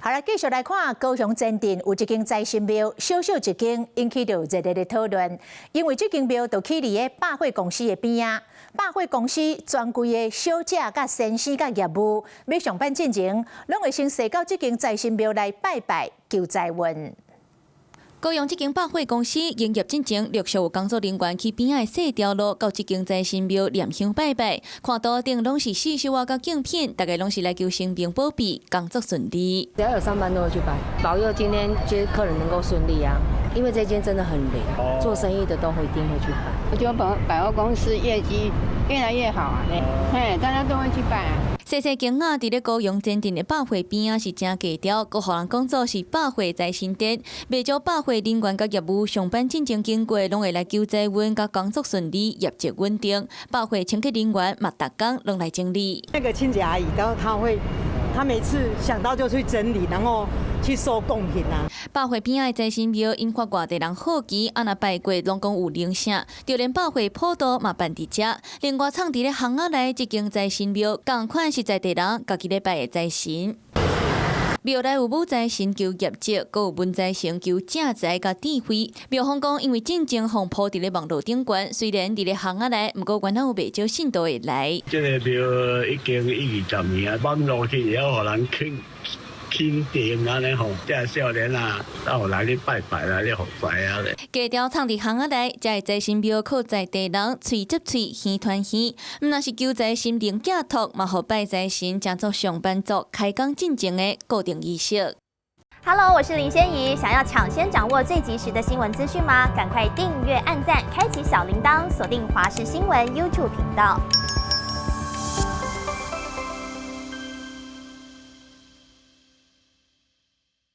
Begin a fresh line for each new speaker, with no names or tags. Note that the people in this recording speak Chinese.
好啦，繼續來看高雄前鎮有一間財神廟，小小一間引起到熱烈的討論，因為這間廟就起佇個百貨公司的邊啊。百貨公司專櫃的小姐、甲先生、甲業務，要上班進前，攏會先踅到這間財神廟來拜拜求財運。高雄這間百貨公司營業進前，陸續有工作人員去邊仔細條路到這間財神廟念香拜拜，看到頂攏是四秀啊、甲鏡片，大家攏是來求生命保庇、工作順利。只要有上班都會去拜，保佑今天接客人能夠順利啊。因為這間真的很靈，做生意的都一定會去拜。
我覺得百貨公司業績越來越好啊，大家都會去拜啊。
細細間啊，佇咧高雄前鎮的百貨邊啊，是真低調，閣互人講做是百貨財神殿。未少百貨人員甲業務上班進前經過，攏會來求財運，甲工作順利、業績穩定。百貨清潔人員嘛，逐工攏來整理。
那個清潔阿姨，然後她每次想到就去整理，然後去收貢品啊。
百貨邊仔財神廟引發外地人好奇，啊若拜過攏講有靈性，就連百貨普渡嘛辦佇遮。另外，藏佇咧巷仔內這間財神廟，同款是在地人家己咧拜的財神。廟內有武財神求業績，閣有文財神求正財甲智慧。廟方講，因為進前互鋪佇咧網絡頂懸，雖然佇咧巷仔內，毋過原來有袂少信徒會來。
這個廟已經1、20年啊，網絡去也互人肯定安尼吼，這少年啊，到來咧拜拜啦，咧互財啊咧。
低調藏佇巷仔內，這個財神廟靠在地人嘴接嘴，耳傳耳。毋若是求財心靈寄託，嘛互拜財神當作上班族開工進前的固定儀式。
Hello， 我是林仙怡，想要搶先掌握最及時的新聞資訊嗎？趕快訂閱、按讚、開啟小鈴鐺，鎖定華視新聞 YouTube 頻道。